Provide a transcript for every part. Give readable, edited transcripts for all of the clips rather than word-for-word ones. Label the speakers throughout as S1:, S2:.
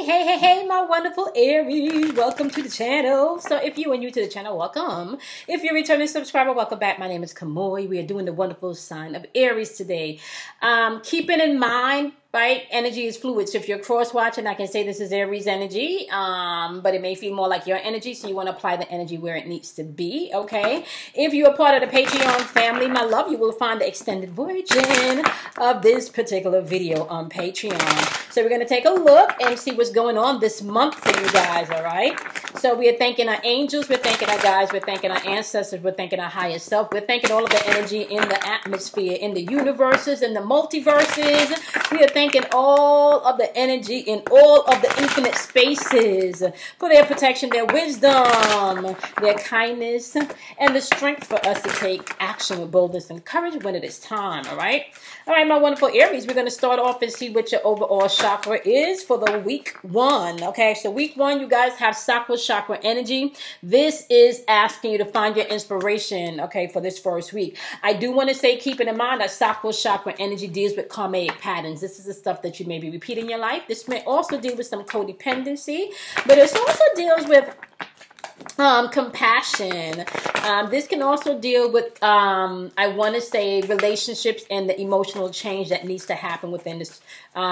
S1: Hey, my wonderful Aries. Welcome to the channel. So if you are new to the channel, welcome. If you're a returning subscriber, welcome back. My name is Cosmo. We are doing the wonderful sign of Aries today. Keeping in mind, right, energy is fluid. So if you're cross-watching, I can say this is Aries energy, but it may feel more like your energy, so you want to apply the energy where it needs to be, okay? If you are part of the Patreon family, my love, you will find the extended version of this particular video on Patreon. So we're going to take a look and see what's going on this month for you guys, all right? So we are thanking our angels, we're thanking our guides, we're thanking our ancestors, we're thanking our higher self, we're thanking all of the energy in the atmosphere, in the universes, in the multiverses. We are thanking all of the energy in all of the infinite spaces for their protection, their wisdom, their kindness, and the strength for us to take action with boldness and courage when it is time, all right? All right, my wonderful Aries, we're going to start off and see what your overall chakra is for the week 1, okay? So week 1, you guys have sacral chakra energy. This is asking you to find your inspiration, okay, for this first week. I do want to say, keeping in mind that sacral chakra energy deals with karmic patterns. This is the stuff that you may be repeating in your life. This may also deal with some codependency, but it also deals with compassion. This can also deal with, I want to say, relationships and the emotional change that needs to happen within this,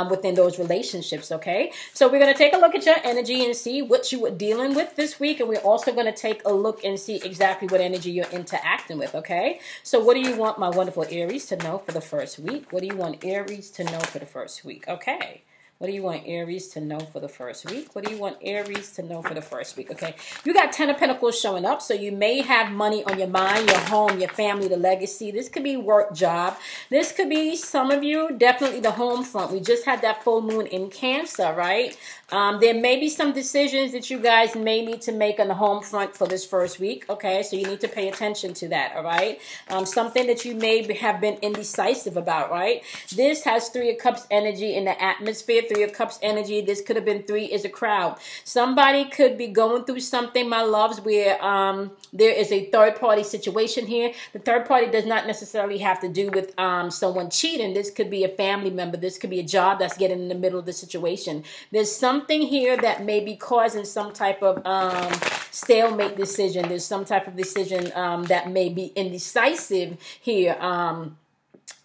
S1: within those relationships. Okay, so we're going to take a look at your energy and see what you were dealing with this week, and we're also going to take a look and see exactly what energy you're interacting with. Okay, so what do you want, my wonderful Aries, to know for the first week? What do you want Aries to know for the first week? Okay. What do you want Aries to know for the first week? What do you want Aries to know for the first week? Okay, you got 10 of Pentacles showing up, so you may have money on your mind, your home, your family, the legacy. This could be work, job. This could be, some of you, definitely the home front. We just had that full moon in Cancer, right? There may be some decisions that you guys may need to make on the home front for this first week, okay? So you need to pay attention to that, all right? Something that you may have been indecisive about, right? This has 3 of Cups energy in the atmosphere. 3 of Cups energy. This could have been 3 is a crowd. Somebody could be going through something, my loves, where there is a third-party situation here. The third party does not necessarily have to do with someone cheating. This could be a family member. This could be a job that's getting in the middle of the situation. There's something here that may be causing some type of stalemate decision. There's some type of decision that may be indecisive here.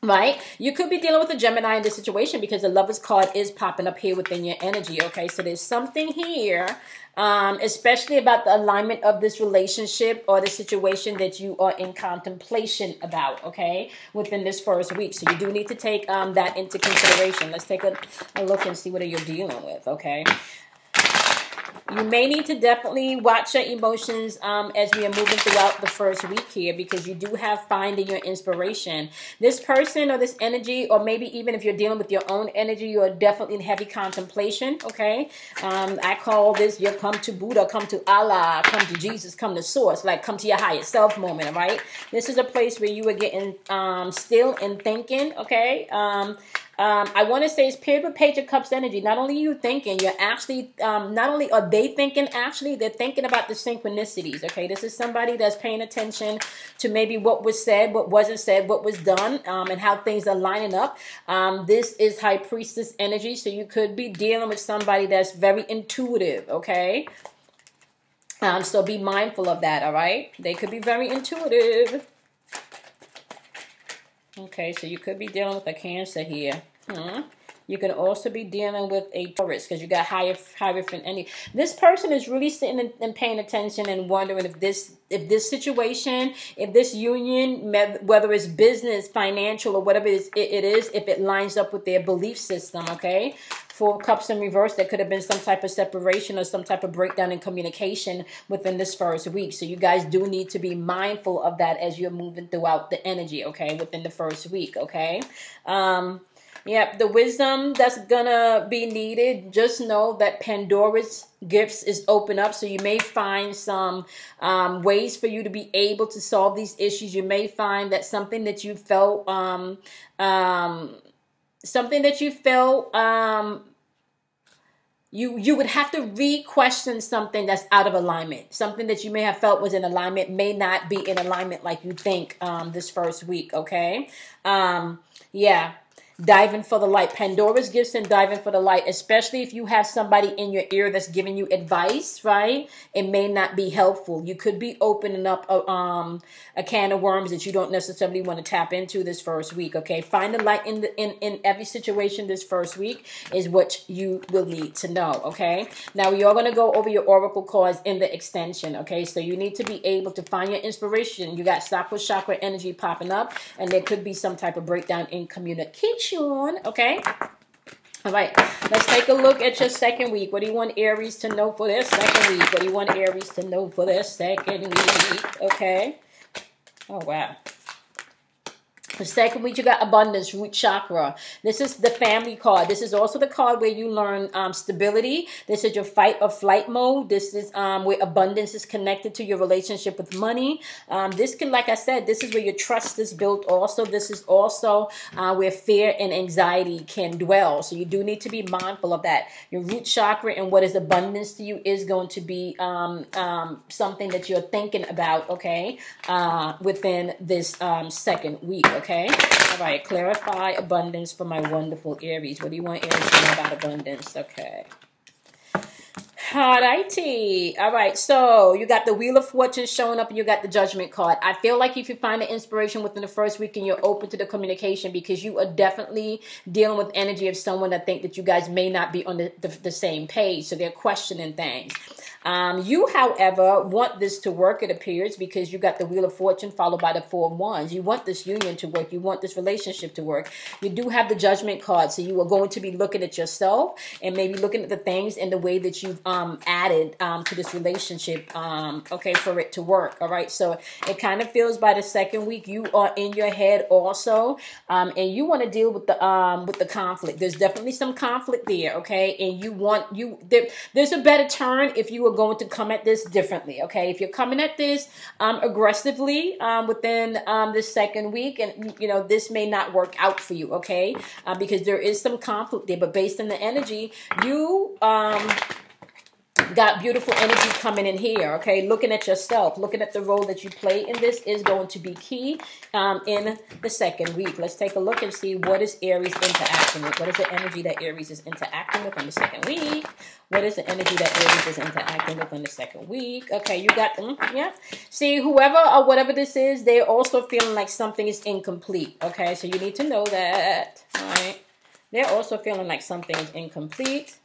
S1: Right? You could be dealing with a Gemini in this situation because the Lovers card is popping up here within your energy. Okay, so there's something here, especially about the alignment of this relationship or the situation that you are in contemplation about, okay, within this first week. So you do need to take that into consideration. Let's take a look and see what you're dealing with, okay? You may need to definitely watch your emotions as we are moving throughout the first week here, because you do have finding your inspiration. This person or this energy, or maybe even if you're dealing with your own energy, you are definitely in heavy contemplation, okay? I call this your come to Buddha, come to Allah, come to Jesus, come to Source, like come to your higher self moment, all right? This is a place where you are getting still and thinking, okay? I want to say it's paired with Page of Cups energy. Not only you thinking, you're actually, not only are they thinking, actually, they're thinking about the synchronicities, okay? This is somebody that's paying attention to maybe what was said, what wasn't said, what was done, and how things are lining up. This is High Priestess energy, so you could be dealing with somebody that's very intuitive, okay? So be mindful of that, all right? They could be very intuitive. Okay, so you could be dealing with a Cancer here. You can also be dealing with a Taurus because you got Hierophant energy. This person is really sitting and paying attention and wondering if this situation, if this union, whether it's business, financial, or whatever it is, if it lines up with their belief system, okay? 4 Cups in reverse, there could have been some type of separation or some type of breakdown in communication within this first week. So you guys do need to be mindful of that as you're moving throughout the energy, okay, within the first week, okay? Yep, the wisdom that's gonna be needed, just know that Pandora's gifts is open up, so you may find some ways for you to be able to solve these issues. You may find that something that you felt you would have to re-question something that's out of alignment. Something that you may have felt was in alignment may not be in alignment like you think this first week, okay? Yeah. Diving for the light. Pandora's gifts and diving for the light, especially if you have somebody in your ear that's giving you advice, right? It may not be helpful. You could be opening up a can of worms that you don't necessarily want to tap into this first week, okay? Find the light in every situation this first week is what you will need to know, okay? Now, we are going to go over your oracle cards in the extension, okay? So you need to be able to find your inspiration. You got Sakura chakra energy popping up, and there could be some type of breakdown in communication, okay? All right, let's take a look at your second week. What do you want Aries to know for their second week? What do you want Aries to know for their second week? Okay. Oh, wow. The second week, you got abundance, root chakra. This is the family card. This is also the card where you learn stability. This is your fight or flight mode. This is where abundance is connected to your relationship with money. This can, like I said, this is where your trust is built also. This is also where fear and anxiety can dwell. So you do need to be mindful of that. Your root chakra and what is abundance to you is going to be something that you're thinking about, okay, within this second week, okay? All right, clarify abundance for my wonderful Aries. What do you want Aries to know about abundance? Okay. Alrighty. All right, so you got the Wheel of Fortune showing up and you got the Judgment card. I feel like if you find the inspiration within the first week and you're open to the communication, because you are definitely dealing with energy of someone that think that you guys may not be on the same page, so they're questioning things. You, however, want this to work, it appears, because you got the Wheel of Fortune followed by the Four of Wands. You want this union to work. You want this relationship to work. You do have the Judgment card, so you are going to be looking at yourself and maybe looking at the things and the way that you've added to this relationship, okay, for it to work. All right, so it kind of feels by the second week you are in your head also, and you want to deal with the conflict. There's definitely some conflict there, okay, and there's a better turn if you are going to come at this differently, okay? If you're coming at this aggressively within the second week, and you know this may not work out for you, okay, because there is some conflict there, but based on the energy, you got beautiful energy coming in here, okay? Looking at yourself, looking at the role that you play in this is going to be key in the second week. Let's take a look and see what is Aries interacting with. What is the energy that Aries is interacting with in the second week? What is the energy that Aries is interacting with in the second week? Okay, you got them, yeah. See, whoever or whatever this is, they're also feeling like something is incomplete, okay? So you need to know that, all right? They're also feeling like something is incomplete.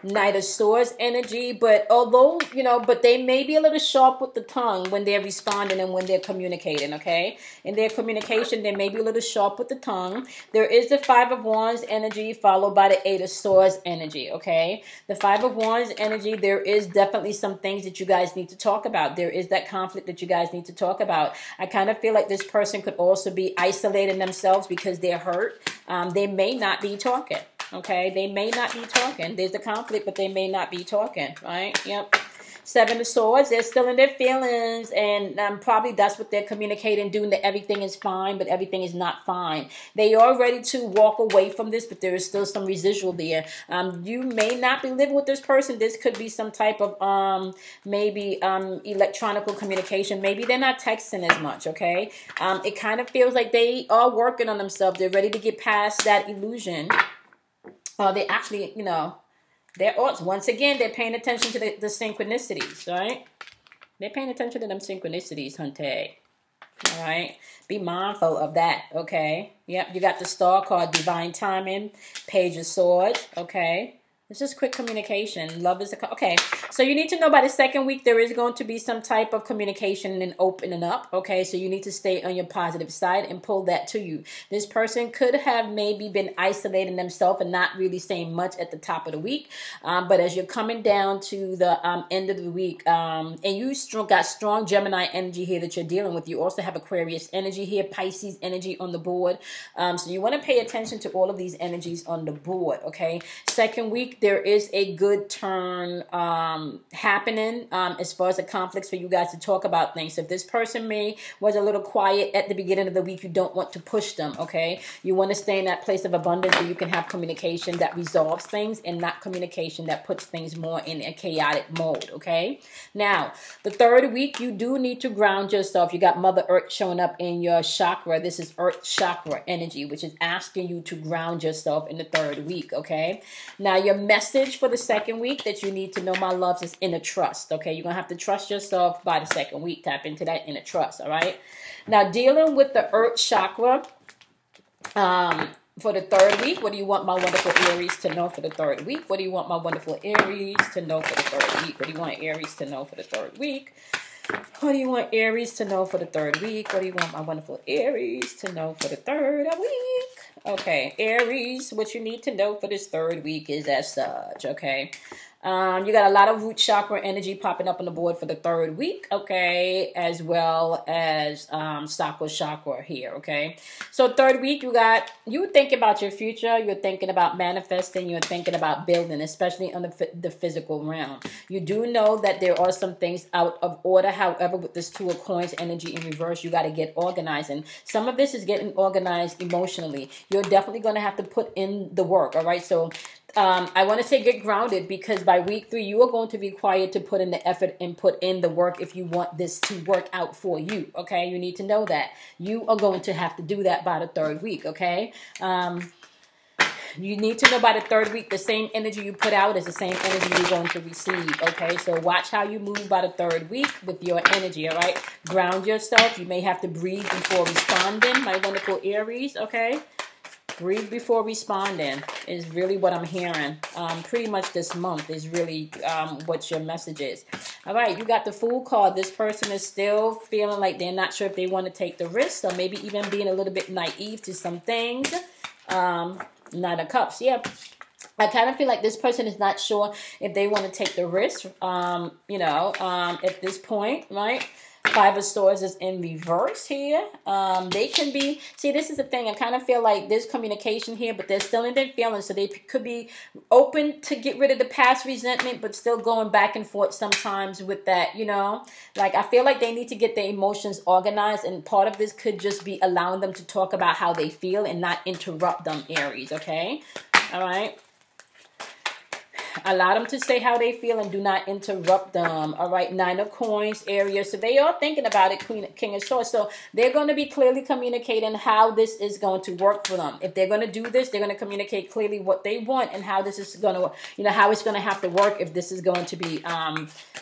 S1: Knight of Swords energy, but although, you know, but they may be a little sharp with the tongue when they're responding and when they're communicating, okay? In their communication, they may be a little sharp with the tongue. There is the Five of Wands energy followed by the Eight of Swords energy, okay? The Five of Wands energy, there is definitely some things that you guys need to talk about. There is that conflict that you guys need to talk about. I kind of feel like this person could also be isolating themselves because they're hurt. They may not be talking. Okay, they may not be talking. There's a conflict, but they may not be talking, right? Yep. Seven of Swords, they're still in their feelings, and probably that's what they're communicating, doing that everything is fine, but everything is not fine. They are ready to walk away from this, but there is still some residual there. You may not be living with this person. This could be some type of maybe electronic communication. Maybe they're not texting as much, okay? It kind of feels like they are working on themselves. They're ready to get past that illusion. They actually, you know, once again, they're paying attention to the synchronicities, right? They're paying attention to them synchronicities, hunte. All right? Be mindful of that, okay? Yep, you got the Star card, Divine Timing, Page of Swords, okay? It's just quick communication. Love is okay. So you need to know by the second week there is going to be some type of communication and opening up. Okay, so you need to stay on your positive side and pull that to you. This person could have maybe been isolating themselves and not really saying much at the top of the week. But as you're coming down to the end of the week, and you got strong Gemini energy here that you're dealing with. You also have Aquarius energy here, Pisces energy on the board. So you want to pay attention to all of these energies on the board. Okay, second week. there is a good turn happening as far as the conflicts for you guys to talk about things. So if this person was a little quiet at the beginning of the week, you don't want to push them, okay? You want to stay in that place of abundance where you can have communication that resolves things and not communication that puts things more in a chaotic mode, okay? Now, the third week, you do need to ground yourself. You got Mother Earth showing up in your chakra. This is Earth chakra energy, which is asking you to ground yourself in the third week, okay? Now, your message for the second week that you need to know, my loves, is inner trust, okay? You're going to have to trust yourself by the second week. Tap into that inner trust, all right? Now, dealing with the Earth chakra, for the third week, what do you want my wonderful Aries to know for the third week? What do you want my wonderful Aries to know for the third week? What do you want Aries to know for the third week? What do you want Aries to know for the third week? What do you want my wonderful Aries to know for the third week? Okay, Aries, what you need to know for this third week is as such, okay? You got a lot of root chakra energy popping up on the board for the third week, okay, as well as sacral chakra here, okay? So third week, you thinking about your future, you're thinking about manifesting, you're thinking about building, especially on the physical realm. You do know that there are some things out of order. However, with this Two of Coins energy in reverse, you got to get organized. And some of this is getting organized emotionally. You're definitely going to have to put in the work, all right? So I want to say get grounded, because by week 3, you are going to be required to put in the effort and put in the work if you want this to work out for you, okay? You need to know that. You are going to have to do that by the third week, okay? You need to know by the third week, the same energy you put out is the same energy you're going to receive, okay? So watch how you move by the third week with your energy, all right? Ground yourself. You may have to breathe before responding, my wonderful Aries, okay? Breathe before responding is really what I'm hearing. Pretty much this month is really what your message is. All right, you got the Fool card. This person is still feeling like they're not sure if they want to take the risk, or maybe even being a little bit naive to some things. Nine of Cups, yeah. I kind of feel like this person is not sure if they want to take the risk, at this point, right? Five of Swords is in reverse here. They can be, see, this is the thing. I kind of feel like there's communication here, but they're still in their feelings. So they could be open to get rid of the past resentment, but still going back and forth sometimes with that, Like, I feel like they need to get their emotions organized. And part of this could just be allowing them to talk about how they feel and not interrupt them, Aries, okay? All right. Allow them to say how they feel and do not interrupt them. All right, Nine of Coins, Aries. So they are thinking about it, King of Swords. So they're going to be clearly communicating how this is going to work for them. If they're going to do this, they're going to communicate clearly what they want and how this is going to, how it's going to have to work if this is going to be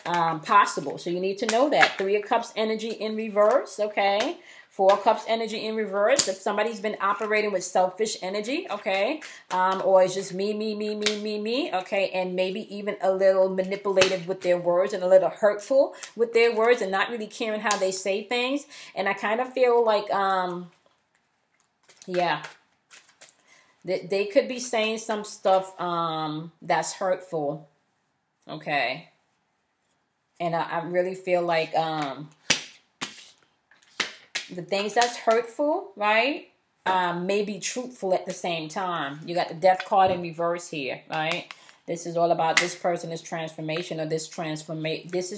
S1: possible. So you need to know that. Three of Cups energy in reverse, okay? Four of Cups energy in reverse. If somebody's been operating with selfish energy, okay, or it's just me, okay, and maybe even a little manipulative with their words and a little hurtful with their words and not really caring how they say things. And I kind of feel like, yeah, they could be saying some stuff that's hurtful, okay. And I really feel like the things that's hurtful, right, may be truthful at the same time. You got the Death card in reverse here, right? This is all about this person's transformation, or this is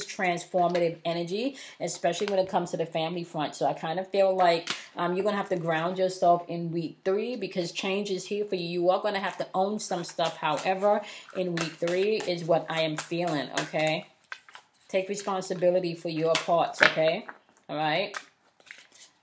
S1: transformative energy, especially when it comes to the family front. So I kind of feel like you're going to have to ground yourself in week 3, because change is here for you. You are going to have to own some stuff. However, in week 3 is what I am feeling, okay? Take responsibility for your parts, okay? All right?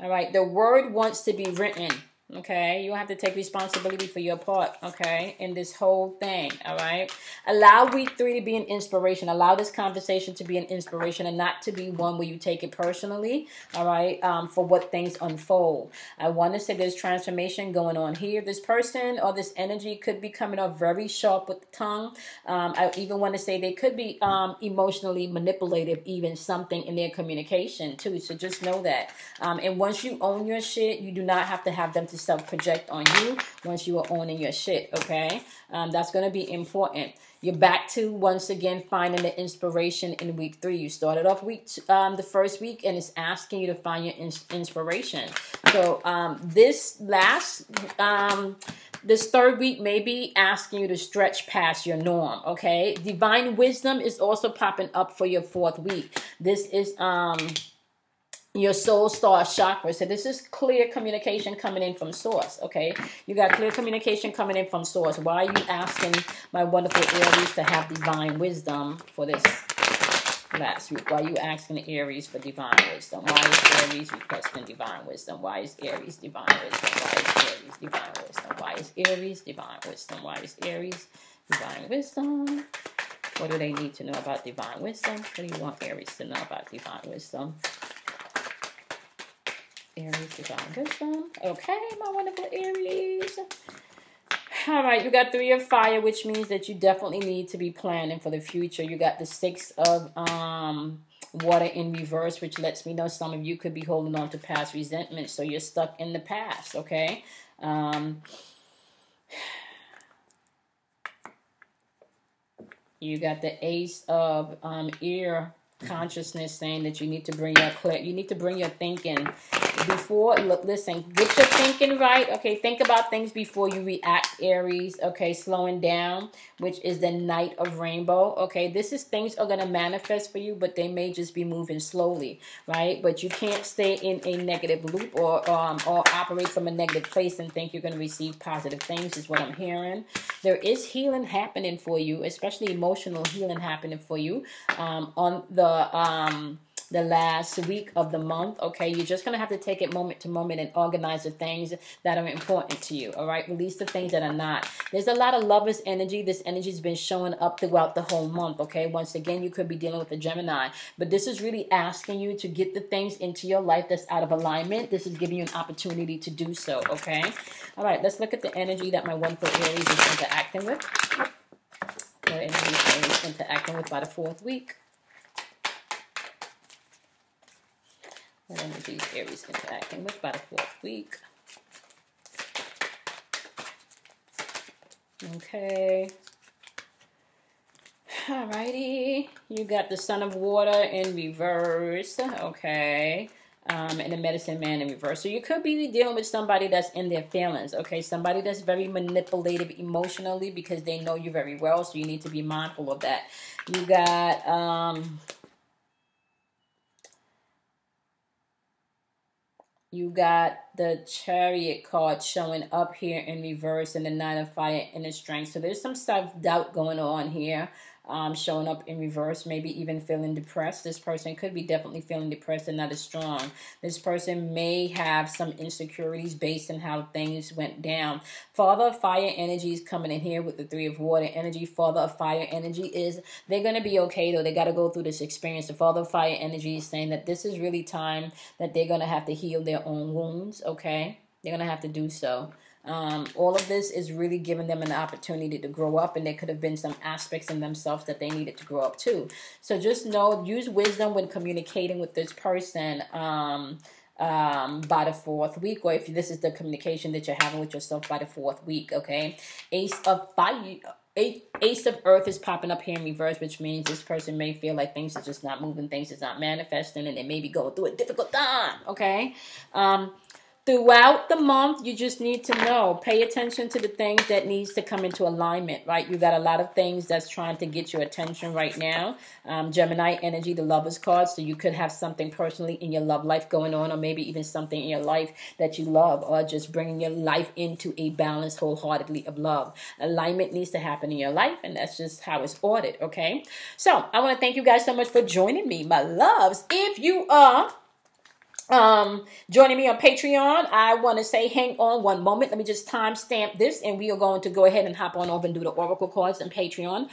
S1: All right, the word wants to be written, okay? You have to take responsibility for your part, okay, in this whole thing, all right? Allow week 3 to be an inspiration. Allow this conversation to be an inspiration and not to be one where you take it personally, all right, for what things unfold. I want to say there's transformation going on here. This person or this energy could be coming off very sharp with the tongue. I even want to say they could be emotionally manipulative, even something in their communication too. So just know that. And once you own your shit, you do not have to have them to self-project on you once you are owning your shit, okay? That's going to be important. You're back to, once again, finding the inspiration in week 3. You started off the first week, and it's asking you to find your inspiration. So this last This third week may be asking you to stretch past your norm, okay? Divine wisdom is also popping up for your fourth week. This is your soul star chakra. So this is clear communication coming in from source, okay? You got clear communication coming in from source. Why are you asking my wonderful Aries to have divine wisdom for this last week? Why are you asking Aries for divine wisdom? Why is Aries requesting divine wisdom? Why is Aries divine wisdom? Why is Aries divine wisdom? Why is Aries divine wisdom? Why is Aries divine wisdom? What do they need to know about divine wisdom? What do you want Aries to know about divine wisdom? Aries divine wisdom. Okay, my wonderful Aries. All right, you got 3 of fire, which means that you definitely need to be planning for the future. You got the 6 of water in reverse, which lets me know some of you could be holding on to past resentment, so you're stuck in the past, okay? You got the ace of ear consciousness, saying that you need to bring your thinking before. Look, listen, get your thinking right, okay? Think about things before you react, Aries, okay? Slowing down, which is the Knight of Rainbow, okay? This is things are going to manifest for you, but they may just be moving slowly, right? But you can't stay in a negative loop or operate from a negative place and think you're going to receive positive things, is what I'm hearing. There is healing happening for you, especially emotional healing happening for you on the last week of the month, okay? You're just going to have to take it moment to moment and organize the things that are important to you, all right? Release the things that are not. There's a lot of Lovers energy. This energy has been showing up throughout the whole month, okay? Once again, you could be dealing with a Gemini, but this is really asking you to get the things into your life that's out of alignment. This is giving you an opportunity to do so, okay? All right, let's look at the energy that my wonderful Aries is interacting with. What energy is Aries interacting with by the 4th week? What energy is Aries interacting with by the 4th week? Okay. Alrighty. You got the Son of Water in reverse. Okay. And the Medicine Man in reverse. So you could be dealing with somebody that's in their feelings, okay? Somebody that's very manipulative emotionally because they know you very well, so you need to be mindful of that. You got you got the Chariot card showing up here in reverse, and the Nine of Fire in the Strength. So there's some self-doubt going on here, showing up in reverse, maybe even feeling depressed. This person could be definitely feeling depressed and not as strong. This person may have some insecurities based on how things went down. Father of Fire energy is coming in here with the 3 of Water energy. Father of Fire energy is, they're going to be okay, though. They got to go through this experience. The Father of Fire energy is saying that this is really time that they're going to have to heal their own wounds, okay? They're going to have to do so. All of this is really giving them an opportunity to grow up, and there could have been some aspects in themselves that they needed to grow up too. So just know, use wisdom when communicating with this person by the 4th week, or if this is the communication that you're having with yourself by the 4th week, okay? Ace of Fire. Ace of Earth is popping up here in reverse, which means this person may feel like things are just not moving, things is not manifesting, and they may be going through a difficult time, okay? Throughout the month, you just need to know, pay attention to the things that needs to come into alignment, right? You got a lot of things that's trying to get your attention right now. Gemini energy, the Lovers card. So you could have something personally in your love life going on, or maybe even something in your life that you love, or just bringing your life into a balance wholeheartedly of love. Alignment needs to happen in your life, and that's just how it's ordered, okay? So I want to thank you guys so much for joining me, my loves. If you are joining me on Patreon, I want to say, hang on one moment. Let me just timestamp this, and we are going to go ahead and hop on over and do the Oracle cards on Patreon,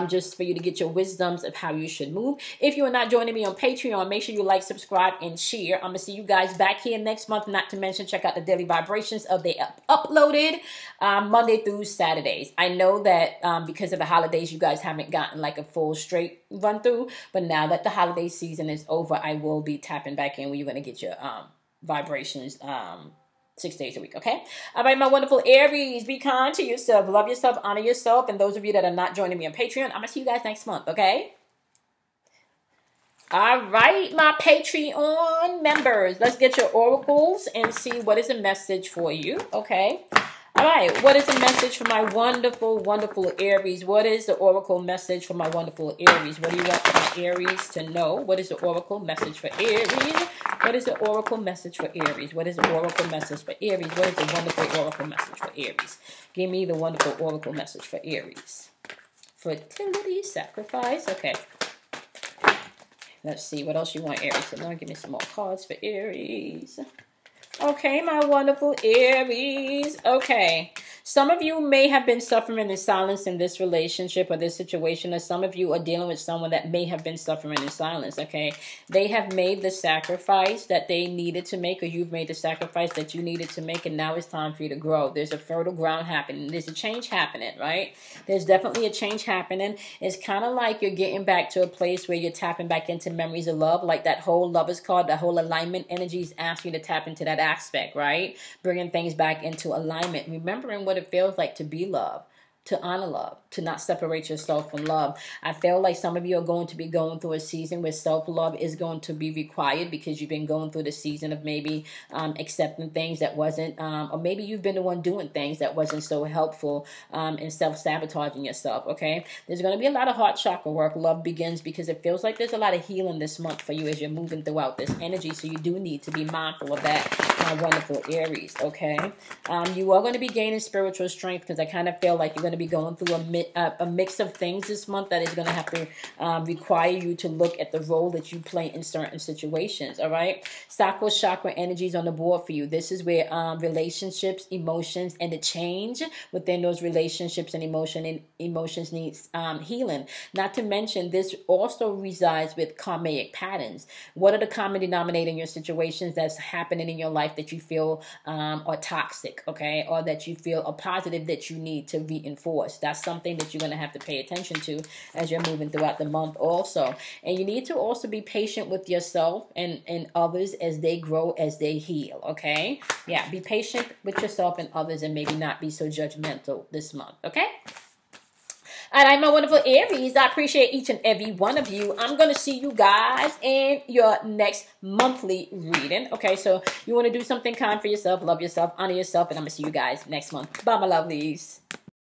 S1: just for you to get your wisdoms of how you should move. If you are not joining me on Patreon, make sure you like, subscribe, and share. I'm going to see you guys back here next month. Not to mention, check out the daily vibrations of they uploaded Monday through Saturdays. I know that because of the holidays, you guys haven't gotten like a full straight run through, but now that the holiday season is over, I will be tapping back in where you're going to get your vibrations 6 days a week, okay? All right, my wonderful Aries, be kind to yourself, love yourself, honor yourself, and those of you that are not joining me on Patreon, I'm going to see you guys next month, okay? All right, my Patreon members, let's get your oracles and see what is the message for you, okay? All right, what is the message for my wonderful, wonderful Aries? What is the oracle message for my wonderful Aries? What do you want my Aries to know? What is the oracle message for Aries? What is the oracle message for Aries? What is the oracle message for Aries? What is the wonderful oracle message for Aries? Give me the wonderful oracle message for Aries. Fertility, sacrifice. Okay. Let's see what else you want Aries to know. Give me some more cards for Aries. Okay, my wonderful Aries. Okay. Some of you may have been suffering in silence in this relationship or this situation, or some of you are dealing with someone that may have been suffering in silence, okay? They have made the sacrifice that they needed to make, or you've made the sacrifice that you needed to make, and now it's time for you to grow. There's a fertile ground happening. There's a change happening, right? There's definitely a change happening. It's kind of like you're getting back to a place where you're tapping back into memories of love, like that whole Lover's card, that whole alignment energy is asking you to tap into that aspect, right? Bringing things back into alignment, remembering what it feels like to be loved, to honor love, to not separate yourself from love. I feel like some of you are going to be going through a season where self-love is going to be required because you've been going through the season of maybe accepting things that wasn't, or maybe you've been the one doing things that wasn't so helpful and self-sabotaging yourself, okay? There's going to be a lot of heart chakra work. Love begins because it feels like there's a lot of healing this month for you as you're moving throughout this energy, so you do need to be mindful of that, my wonderful Aries, okay? You are going to be gaining spiritual strength because I kind of feel like you're going to be going through a mix of things this month that is going to have to require you to look at the role that you play in certain situations, all right? Sacral chakra energies on the board for you. This is where relationships, emotions, and the change within those relationships and emotions needs healing. Not to mention, this also resides with karmic patterns. What are the common denominator in your situations that's happening in your life that you feel are toxic, okay? Or that you feel are positive that you need to reinforce? That's something that you're going to have to pay attention to as you're moving throughout the month also. And you need to also be patient with yourself and others as they grow, as they heal, okay? Yeah, be patient with yourself and others and maybe not be so judgmental this month, okay? All right, my wonderful Aries, I appreciate each and every one of you. I'm going to see you guys in your next monthly reading. Okay, so you want to do something kind for yourself, love yourself, honor yourself, and I'm going to see you guys next month. Bye, my lovelies.